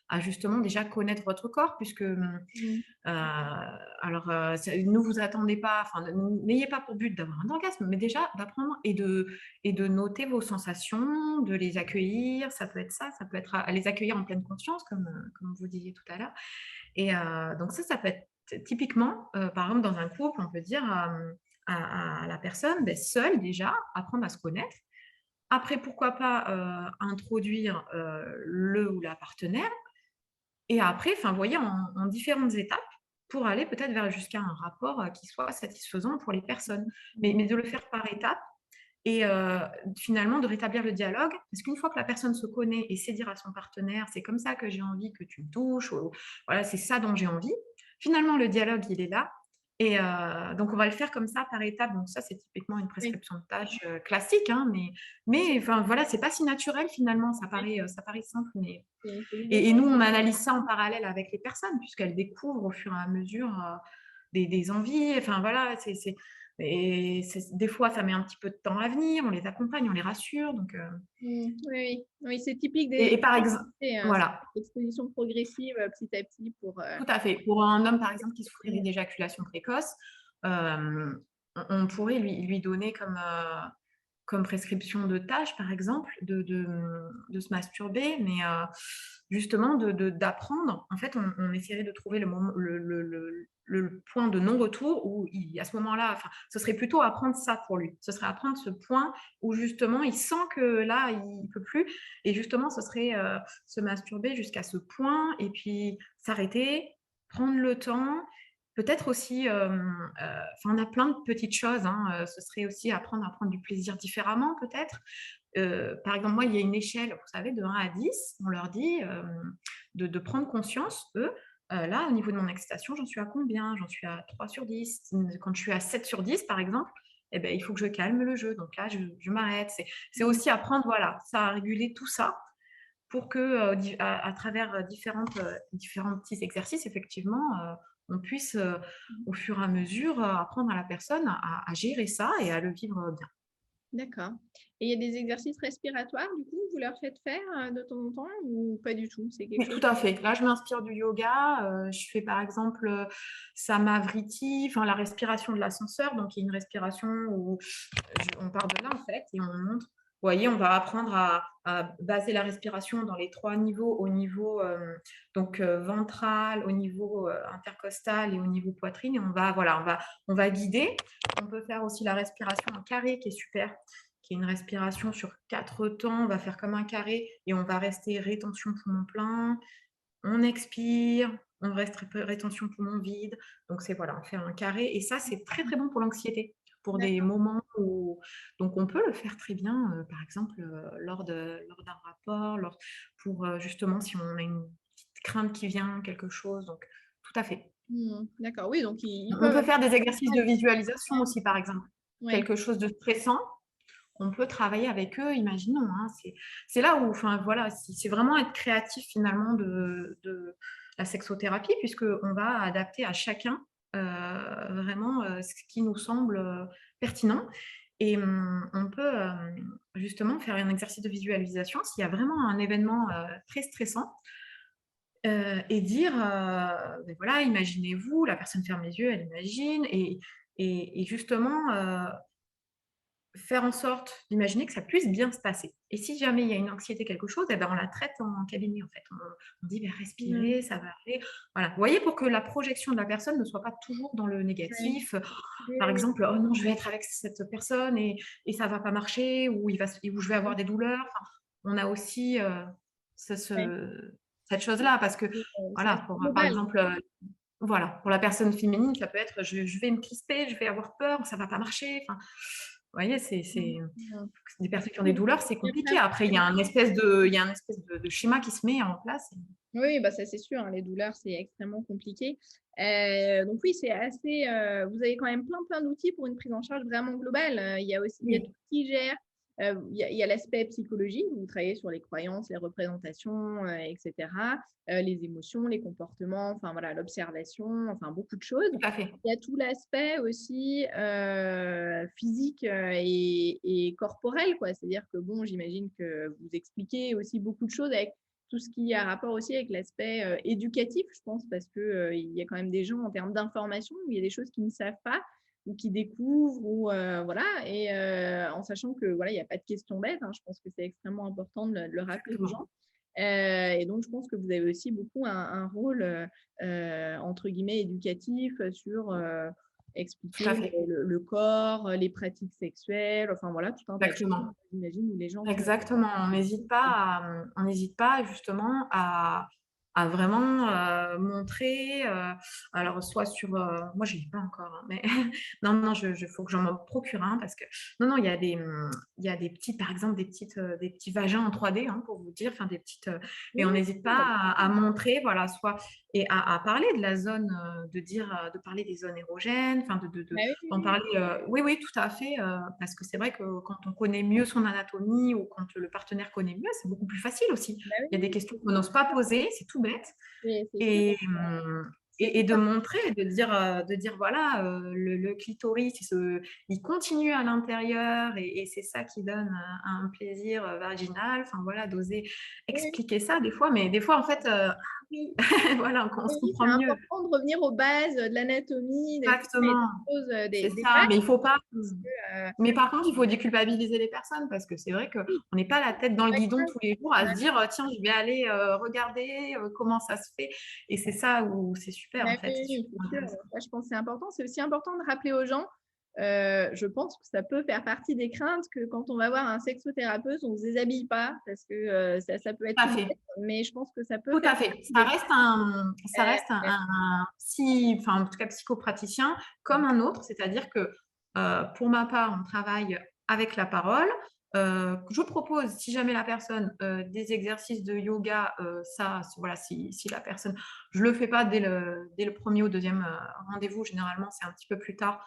à justement déjà connaître votre corps puisque, Mmh. alors, ne vous attendez pas, enfin, n'ayez pas pour but d'avoir un orgasme, mais déjà d'apprendre et de noter vos sensations, de les accueillir. Ça peut être ça, ça peut être à les accueillir en pleine conscience comme vous disiez tout à l'heure et donc ça peut être typiquement, par exemple dans un couple, on peut dire, à la personne, beh, seule déjà, apprendre à se connaître. Après pourquoi pas, introduire, le ou la partenaire et après, enfin, vous voyez, en différentes étapes pour aller peut-être vers jusqu'à un rapport, qui soit satisfaisant pour les personnes. Mais de le faire par étapes et finalement de rétablir le dialogue. Parce qu'une fois que la personne se connaît et sait dire à son partenaire: «C'est comme ça que j'ai envie que tu me touches» ou voilà, «C'est ça dont j'ai envie». Finalement, le dialogue, il est là et donc on va le faire comme ça par étapes. Donc ça, c'est typiquement une Oui, prescription de tâches, classique, hein, mais enfin, voilà, c'est pas si naturel finalement. oui, Ça paraît simple, mais c'est l'idée. et nous, on analyse ça en parallèle avec les personnes puisqu'elles découvrent au fur et à mesure, des envies. Enfin voilà, des fois, ça met un petit peu de temps à venir, on les accompagne, on les rassure donc Mmh. Oui, oui. Oui, c'est typique et des par exemple c'est voilà, l'exposition progressive, petit à petit pour, tout à fait. Pour un homme, par exemple, qui souffrirait d'éjaculation précoce, on pourrait lui donner comme prescription de tâche, par exemple, de se masturber, mais justement d'apprendre. En fait, on essaierait de trouver le moment le point de non-retour où à ce moment-là, enfin, ce serait plutôt apprendre ça pour lui. Ce serait apprendre ce point où justement il sent que là, il peut plus et justement ce serait, se masturber jusqu'à ce point et puis s'arrêter, prendre le temps. Peut-être aussi, enfin, on a plein de petites choses, hein, ce serait aussi apprendre à prendre du plaisir différemment peut-être. Par exemple, moi, il y a une échelle, vous savez, de 1 à 10. On leur dit, de prendre conscience, eux, là, au niveau de mon excitation, j'en suis à combien? J'en suis à 3/10. Quand je suis à 7/10, par exemple, et beh, il faut que je calme le jeu. Donc là, je m'arrête. C'est Mmh. aussi apprendre, voilà, ça à réguler tout ça pour que, à travers, différents petits exercices, effectivement, on puisse, au fur et à mesure, apprendre à la personne à gérer ça et à le vivre, bien. D'accord. Et il y a des exercices respiratoires, du coup, vous leur faites faire de temps en temps ou pas du tout? C'est quelque Oui, tout chose. à fait. Là, je m'inspire du yoga. Je fais par exemple Samavriti, enfin la respiration de l'ascenseur. Donc, il y a une respiration où on part de là en fait et on montre. Vous voyez, on va apprendre à baser la respiration dans les 3 niveaux, au niveau ventral, au niveau intercostal et au niveau poitrine. Et on va guider. On peut faire aussi la respiration en carré qui est super, qui est une respiration sur 4 temps. On va faire comme un carré et on va rester rétention poumon plein. On expire, on reste rétention poumon vide. Donc, on fait un carré. Et ça, c'est très, très bon pour l'anxiété, pour des D'accord. moments où. Donc, on peut le faire très bien, par exemple, lors d'un rapport, pour justement si on a une petite crainte qui vient, quelque chose. Donc, tout à fait. D'accord. Oui, donc ils On peuvent. peut faire des exercices de visualisation aussi, par exemple. Oui. Quelque chose de stressant, on peut travailler avec eux, imaginons. Hein, c'est là où, enfin voilà, c'est vraiment être créatif finalement de la sexothérapie, puisqu'on va adapter à chacun vraiment ce qui nous semble pertinent. Et on peut justement faire un exercice de visualisation s'il y a vraiment un événement très stressant. Et dire, ben voilà, imaginez-vous, la personne ferme les yeux, elle imagine, et justement faire en sorte d'imaginer que ça puisse bien se passer. Et si jamais il y a une anxiété, quelque chose, eh ben, on la traite en cabinet, en fait. On dit: «Beh, Mmh. respirez, ça va aller». Voilà. Vous voyez, pour que la projection de la personne ne soit pas toujours dans le Oui. négatif. Oui, Par oui. exemple: «Oh non, je vais être avec cette personne et ça va pas marcher» ou ou je vais avoir des douleurs. Enfin, on a aussi, ce Oui. ce cette chose-là parce que, C'est voilà, assez pour, par global. exemple, voilà, pour la personne féminine, ça peut être: «Je vais me crisper, je vais avoir peur, ça va pas marcher». Enfin, vous voyez, Mmh. Mmh. des personnes qui ont des Oui, douleurs, c'est bien compliqué. faire. Après, il y a un espèce de schéma qui se met en place. Oui, bah, ça c'est sûr, hein, les douleurs, c'est extrêmement compliqué. Donc oui, c'est assez, vous avez quand même plein d'outils pour une prise en charge vraiment globale. Il y a tout Oui, qui gère, il y a l'aspect psychologique, où vous travaillez sur les croyances, les représentations, et cetera, les émotions, les comportements, enfin voilà, l'observation, enfin beaucoup de choses. tout à fait. Il y a tout l'aspect aussi, physique, et corporel, quoi. C'est-à-dire que bon, j'imagine que vous expliquez aussi beaucoup de choses avec tout ce qui a rapport aussi avec l'aspect éducatif, je pense, parce que il y a quand même des gens en termes d'information où il y a des choses qu'ils ne savent pas ou qui découvrent ou voilà, et en sachant que voilà, il n'y a pas de questions bêtes, hein, je pense que c'est extrêmement important de le rappeler aux Exactement. gens. Et donc, je pense que vous avez aussi beaucoup un rôle entre guillemets éducatif sur Tout à expliquer fait. le corps, les pratiques sexuelles, enfin voilà, tout un tas de choses, Exactement. j'imagine, où les gens sont. Exactement. On n'hésite pas justement à vraiment montrer. Alors, soit sur. Moi, je l'ai pas encore, hein, mais non, non, faut que j'en me procure un parce que. Non, non, il y a des petites, par exemple, des petits vagins en 3D, hein, pour vous dire, enfin, des petites. Et on Oui, n'hésite oui, pas bah, à montrer, voilà, soit. Et à parler de la zone, de parler des zones érogènes, enfin, bah oui, oui, d'en oui. parler. Oui, oui, tout à fait. Parce que c'est vrai que quand on connaît mieux son anatomie ou quand le partenaire connaît mieux, c'est beaucoup plus facile aussi. Bah oui, Il y a des oui, questions c'est qu'on n'ose pas poser, c'est tout bête. c'est sûr. Et, C'est et de hyper. montrer, de dire voilà, le clitoris, il continue à l'intérieur et c'est ça qui donne un plaisir vaginal. Enfin voilà, d'oser Oui, expliquer ça des fois, mais des fois en fait, ah oui, voilà, on oui, se oui, c'est comprend mieux. important de revenir aux bases de l'anatomie, des Exactement, choses, c'est des ça, mais bases. il faut pas. Parce que, Mais par contre, il faut déculpabiliser les personnes parce que c'est vrai qu'on oui, n'est pas la tête dans le pas guidon grave. tous les jours à se dire tiens, je vais aller regarder comment ça se fait. Et c'est ça où c'est super Bah en oui, fait, c'est oui, super c'est sûr. intéressant. Ça, je pense que c'est important. C'est aussi important de rappeler aux gens. Je pense que ça peut faire partie des craintes que quand on va voir un sexothérapeute, on ne se déshabille pas parce que ça peut être Tout à tout fait. bête, mais je pense que ça peut Tout faire à fait. partie des Ça reste craintes. enfin, en tout cas, psychopraticien comme un autre. C'est-à-dire que pour ma part, on travaille avec la parole. Je propose, si jamais la personne, des exercices de yoga, voilà, si la personne, je le fais pas dès le premier ou deuxième rendez-vous. Généralement, c'est un petit peu plus tard.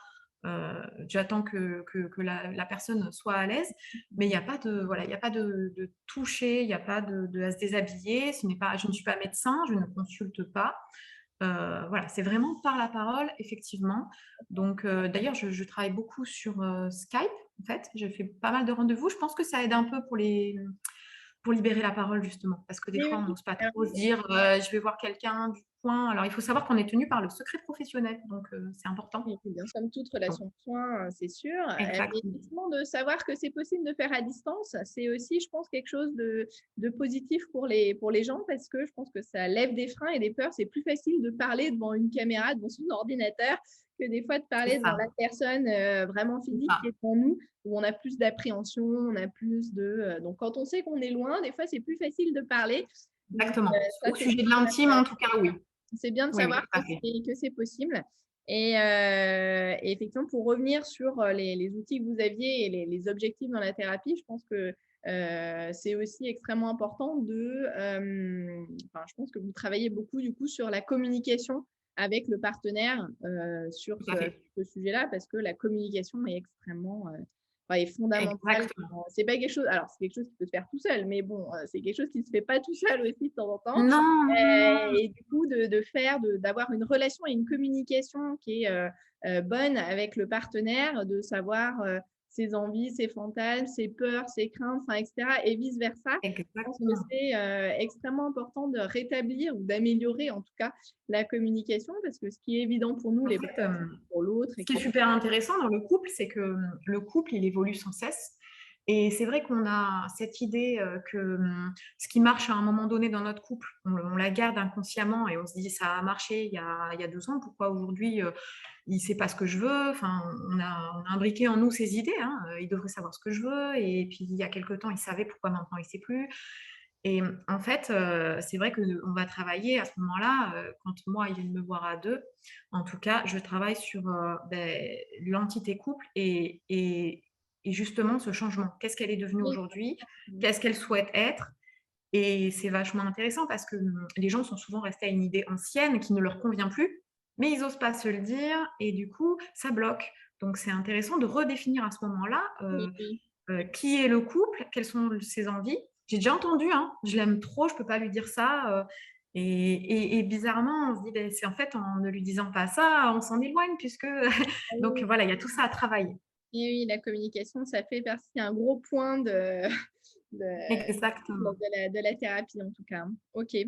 J'attends que la personne soit à l'aise, mais il n'y a pas de, voilà, il y a pas de toucher, il n'y a pas à se déshabiller. Je ne suis pas médecin, je ne consulte pas. Voilà, c'est vraiment par la parole, effectivement. Donc, d'ailleurs, je travaille beaucoup sur Skype. en fait. Je fais pas mal de rendez-vous. Je pense que ça aide un peu pour libérer la parole justement, parce que des Oui, fois, on oui. n'ose pas Alors, trop se dire, «Je vais voir quelqu'un du coin». Alors, il faut savoir qu'on est tenu par le secret professionnel, donc c'est important. oui, bien comme toute relation de soins, c'est sûr. Mais Exactement. effectivement, de savoir que c'est possible de faire à distance, c'est aussi, je pense, quelque chose de positif pour les gens parce que je pense que ça lève des freins et des peurs. C'est plus facile de parler devant une caméra, devant son ordinateur, que des fois de C'est parler devant ça, la personne vraiment c'est physique ça. qui est devant nous, où on a plus d'appréhension, on a plus de. Donc, quand on sait qu'on est loin, des fois, c'est plus facile de parler. Donc, Exactement. ça, Au c'est sujet de l'intime, en tout cas, oui. c'est bien de Oui, oui, savoir tout à fait. que c'est possible. Et effectivement, pour revenir sur les outils que vous aviez et les objectifs dans la thérapie, je pense que c'est aussi extrêmement important enfin, je pense que vous travaillez beaucoup du coup sur la communication avec le partenaire sur Tout à fait. ce sujet-là, parce que la communication est extrêmement enfin, est fondamentale. Exactement. C'est pas quelque chose, alors c'est quelque chose qui peut se faire tout seul, mais bon, c'est quelque chose qui se fait pas tout seul aussi de temps en temps. Non, non, non, non. Et du coup, d'avoir une relation et une communication qui est bonne avec le partenaire, de savoir ses envies, ses fantasmes, ses peurs, ses craintes, enfin, etc. Et vice-versa. Je pense que Exactement. c'est extrêmement important de rétablir ou d'améliorer en tout cas la communication parce que ce qui est évident pour nous, En les fait, pour l'autre, ce qui est etc. super intéressant dans le couple, c'est que le couple, il évolue sans cesse. Et c'est vrai qu'on a cette idée que ce qui marche à un moment donné dans notre couple, on la garde inconsciemment et on se dit ça a marché il y a 2 ans, pourquoi aujourd'hui il ne sait pas ce que je veux. Enfin, on a imbriqué en nous ces idées, hein. Il devrait savoir ce que je veux. Et puis il y a quelque temps, il savait pourquoi maintenant il ne sait plus. Et en fait, c'est vrai qu'on va travailler à ce moment-là, quand moi, ils viennent me voir à 2, en tout cas, je travaille sur, l'entité couple et justement ce changement. Qu'est-ce qu'elle est devenue Oui, aujourd'hui? oui, Qu'est-ce qu'elle souhaite être? Et c'est vachement intéressant parce que, les gens sont souvent restés à une idée ancienne qui ne leur convient plus, mais ils osent pas se le dire et du coup, ça bloque. Donc c'est intéressant de redéfinir à ce moment-là, oui. qui est le couple, quelles sont ses envies. J'ai déjà entendu, hein, je l'aime trop, je peux pas lui dire ça. Et bizarrement, on se dit, ben, c'est en fait en ne lui disant pas ça, on s'en éloigne puisque. Ah Donc oui, voilà, il y a tout ça à travailler. oui, oui, la communication, ça fait partie un gros point de, Exactement, de la thérapie en tout cas. Ok, très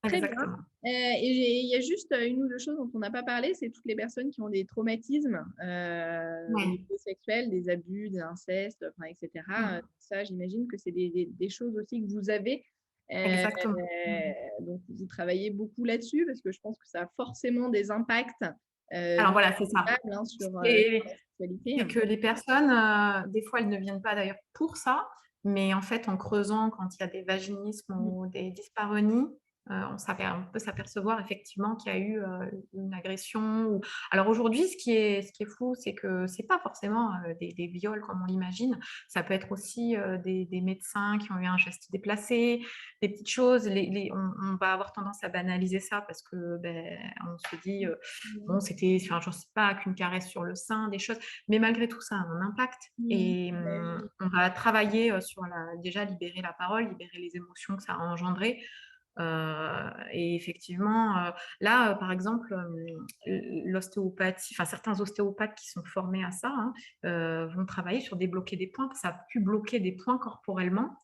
bien. exactement. Il y a juste une ou deux choses dont on n'a pas parlé, c'est toutes les personnes qui ont des traumatismes au Ouais, niveau sexuel, des abus, des incestes, enfin, etc. mmh, Ça, j'imagine que c'est des choses aussi que vous avez. Euh, exactement. Mmh. donc, vous travaillez beaucoup là-dessus parce que je pense que ça a forcément des impacts Alors voilà, c'est ça. virables, hein, C'est sur la sexualité. c'est que les personnes, des fois, elles ne viennent pas d'ailleurs pour ça, mais en fait, en creusant, quand il y a des vaginismes ou des dyspareunies, on peut s'apercevoir effectivement qu'il y a eu, une agression ou alors aujourd'hui, ce qui est fou, c'est que c'est pas forcément, des viols comme on l'imagine. Ça peut être aussi, des médecins qui ont eu un geste déplacé, des petites choses. On va avoir tendance à banaliser ça parce que, beh, on se dit, bon, c'était enfin, je sais pas, qu'une caresse sur le sein, des choses mais malgré tout, ça a un impact Mm. et Oui, on va travailler, sur déjà libérer la parole, libérer les émotions que ça a engendrées, et effectivement, là, par exemple, l'ostéopathie enfin certains ostéopathes qui sont formés à ça, hein, vont travailler sur débloquer des points. Ça a pu bloquer des points corporellement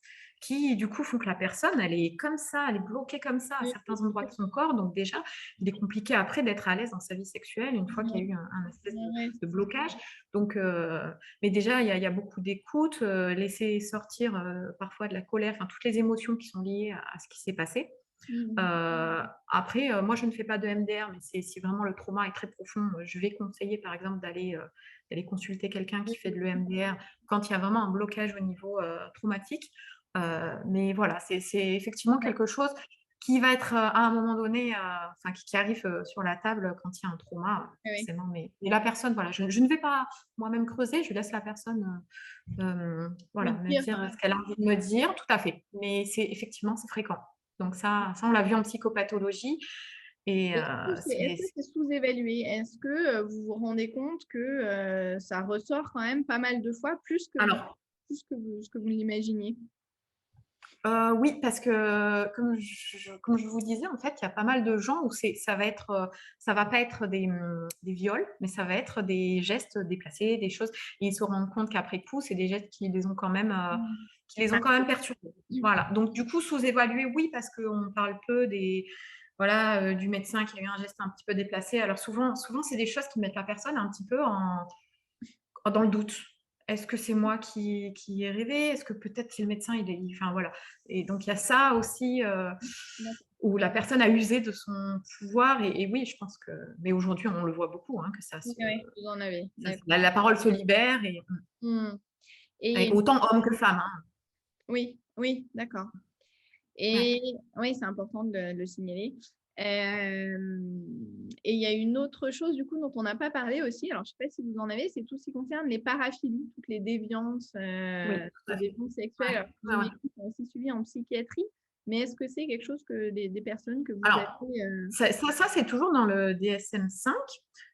qui, du coup, font que la personne, elle est comme ça, elle est bloquée comme ça à oui, certains endroits de son corps. Donc déjà, il est compliqué après d'être à l'aise dans sa vie sexuelle une fois qu'il y a eu un espèce oui, de oui, de blocage. Donc, mais déjà, il y a beaucoup d'écoute, laisser sortir, parfois de la colère, enfin toutes les émotions qui sont liées à ce qui s'est passé. mm. Après, moi, je ne fais pas de MDR, mais si vraiment le trauma est très profond, je vais conseiller, par exemple, d'aller consulter quelqu'un qui fait de l'EMDR quand il y a vraiment un blocage au niveau, traumatique. Mais voilà, c'est effectivement quelque chose qui va être, à un moment donné, enfin qui arrive, sur la table quand il y a un trauma, Oui, forcément. Mais la personne, voilà, je ne vais pas moi-même creuser, je laisse la personne, voilà, oui, me dire, dire ce qu'elle a envie de me dire, tout à fait. Mais c'est fréquent. Donc ça on l'a vu en psychopathologie et est-ce que c'est sous-évalué? Est-ce que vous vous rendez compte que ça ressort quand même pas mal de fois, alors plus que ce que vous l'imaginiez? Oui, parce que comme je vous disais, en fait, il y a pas mal de gens où ça va pas être des viols, mais ça va être des gestes déplacés, des choses et ils se rendent compte qu'après coup, c'est des gestes Mmh. qui les ont quand même perturbés. Voilà, donc du coup, sous-évaluer, oui, parce qu'on parle peu du médecin qui a eu un geste un petit peu déplacé. Alors souvent, c'est des choses qui mettent la personne un petit peu dans le doute. Est-ce que c'est moi qui ai rêvé? Est-ce que peut-être c'est le médecin, enfin voilà. Et donc il y a ça aussi D'accord. où la personne a usé de son pouvoir. Et oui, je pense que, mais aujourd'hui on le voit beaucoup, hein, que Oui, oui, vous en avez, d'accord. la parole se libère Mmh. et Et autant homme que femme. Hein. oui, oui, d'accord. Ouais. Et oui, c'est important de le signaler. Et il y a une autre chose du coup dont on n'a pas parlé aussi, alors je ne sais pas si vous en avez, c'est tout ce qui concerne les paraphilies, toutes Oui, tout les à fait. déviances Ouais. sexuelles. Alors, Ouais, ouais. j'imagine qu'ils sont aussi suivis en psychiatrie, mais est-ce que c'est quelque chose que des personnes que vous avez Alors, ça c'est toujours dans le DSM-5,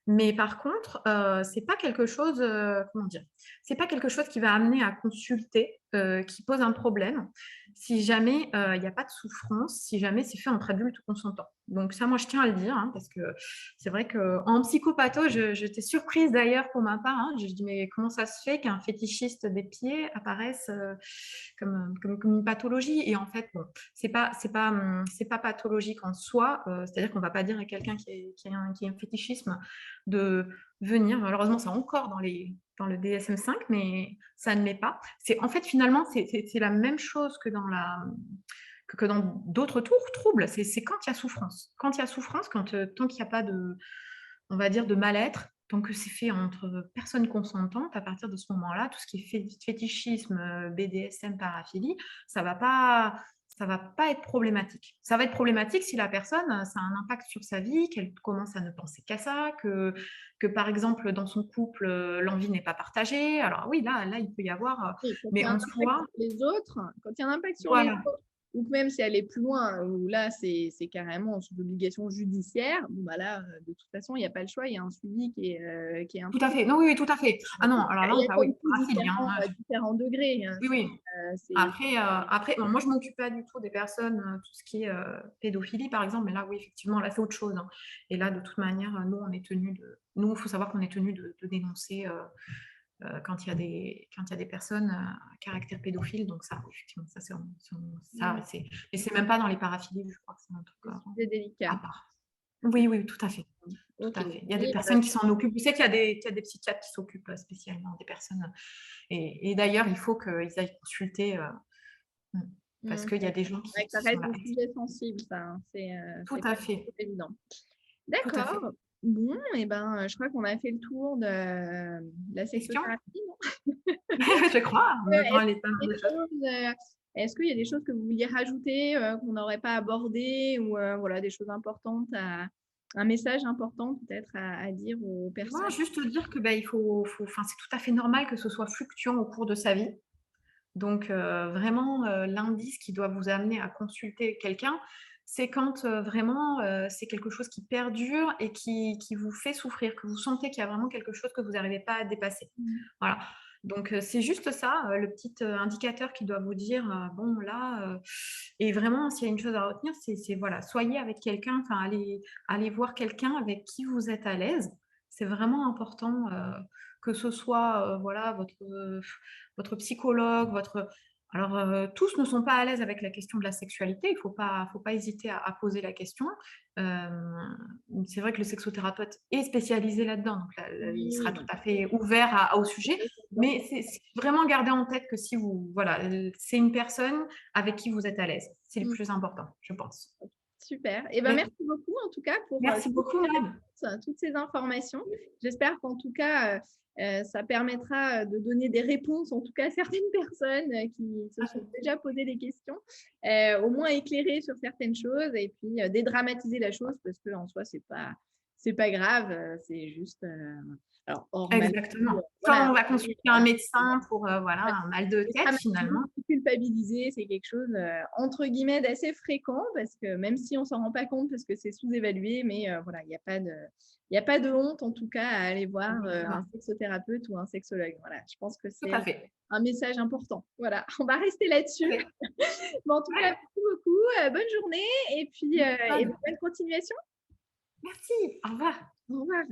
mais par contre, c'est pas quelque chose, comment dire? C'est pas quelque chose qui va amener à consulter, qui pose un problème, si jamais, il y a pas de souffrance, si jamais c'est fait entre adultes consentants. Donc ça, moi, je tiens à le dire, hein, parce que c'est vrai qu'en psychopatho, j'étais surprise d'ailleurs pour ma part, hein. Je dis: «Mais comment ça se fait qu'un fétichiste des pieds apparaisse, comme une pathologie?» Et en fait, bon, c'est pas pathologique en soi, c'est-à-dire qu'on va pas dire à quelqu'un qui a un fétichisme de venir. Malheureusement, c'est encore dans le DSM-5, mais ça ne l'est pas. C'est en fait finalement c'est la même chose que dans d'autres troubles. C'est quand il y a souffrance. Quand il y a souffrance, tant qu'il n'y a pas de, on va dire, de mal-être, tant que c'est fait entre personnes consentantes, à partir de ce moment-là, tout ce qui est fétichisme, BDSM, paraphilie, ça va pas, ça va pas être problématique. Ça va être problématique si la personne, ça a un impact sur sa vie, qu'elle commence à ne penser qu'à ça, que par exemple, dans son couple, l'envie n'est pas partagée. Alors oui, là, il peut y avoir, oui, quand il mais y a un en impact soi, sur les autres, quand il y a un impact sur les voilà. autres, ou que même si elle est plus loin, où là, c'est carrément sous obligation judiciaire, bon, bah là, de toute façon, il n'y a pas le choix, il y a un suivi qui est Tout à imposé. fait. Non, oui, oui, tout à fait. Ah non, alors là, Il y a ah quand oui, même tout paraphilie, hein. différents degrés. Hein. Oui, oui. C'est Après, bon, moi, je m'occupe pas du tout des personnes, tout ce qui est pédophilie, par exemple, mais là, oui, effectivement, là, c'est autre chose. Hein. Et là, de toute manière, nous, il faut savoir qu'on est tenu de dénoncer quand il y a des personnes à caractère pédophile. Donc ça, oui, effectivement, ça, mm, mais c'est même pas dans les paraphilies, je crois que c'est un truc des sujets à délicats. part. Oui, oui, tout à fait. Tout Ok. à fait. Il y a des Et, personnes qui s'en occupent. Je sais qu'il y a des psychiatres qui s'occupent spécialement des personnes. Et d'ailleurs, il faut qu'ils aillent consulter mm, parce qu'il y a des gens ouais, ça qui sont reste là. des sujets sensibles, ça. Hein. Tout C'est pas à fait. évident. Tout à fait. D'accord. Bon, et ben, je crois qu'on a fait le tour de la Question? sexothérapie. Je crois. On a Est-ce parlé pas qu'il y mal a de des choses. choses, est-ce qu'il y a des choses que vous vouliez rajouter, qu'on n'aurait pas abordées ou voilà, des choses importantes un message important peut-être à dire aux Non, personnes? juste dire que bah, enfin, c'est tout à fait normal que ce soit fluctuant au cours de sa vie. Donc, vraiment, l'indice qui doit vous amener à consulter quelqu'un, c'est quand, vraiment, c'est quelque chose qui perdure et qui vous fait souffrir, que vous sentez qu'il y a vraiment quelque chose que vous n'arrivez pas à dépasser. Mmh. Voilà. Donc, c'est juste ça, le petit, indicateur qui doit vous dire, bon là, et vraiment s'il y a une chose à retenir, c'est voilà, soyez avec quelqu'un, enfin allez voir quelqu'un avec qui vous êtes à l'aise. C'est vraiment important, que ce soit, voilà, votre psychologue, alors, tous ne sont pas à l'aise avec la question de la sexualité, il faut pas hésiter à poser la question. C'est vrai que le sexothérapeute est spécialisé là-dedans, donc là, il sera Oui, tout à fait ouvert au sujet, c'est évident. mais c'est vraiment garder en tête que si vous voilà, c'est une personne avec qui vous êtes à l'aise. C'est le Mmh. plus important, je pense. Super. Et ben, Ouais. merci beaucoup en tout cas pour Merci toutes beaucoup, ces Mad. réponses, toutes ces informations. J'espère qu'en tout cas, ça permettra de donner des réponses, en tout cas à certaines personnes qui se sont déjà posé des questions, au moins éclairer sur certaines choses et puis dédramatiser la chose parce que en soi, c'est pas grave, c'est juste alors hors maladie, Exactement. Quand voilà. on va consulter un médecin pour, voilà, un mal de tête Dédramatiser, finalement. culpabiliser, c'est quelque chose entre guillemets d'assez fréquent parce que même si on s'en rend pas compte parce que c'est sous-évalué, mais voilà, il y a pas de honte en tout cas à aller voir un Exactement. sexothérapeute ou un sexologue. Voilà, je pense que Tout c'est à fait. un message important. Voilà, on va rester là-dessus. Tout à fait. Bon, en tout cas, Ouais, merci beaucoup. Bonne journée et puis bonne. bonne continuation. Merci. Au revoir. Au revoir.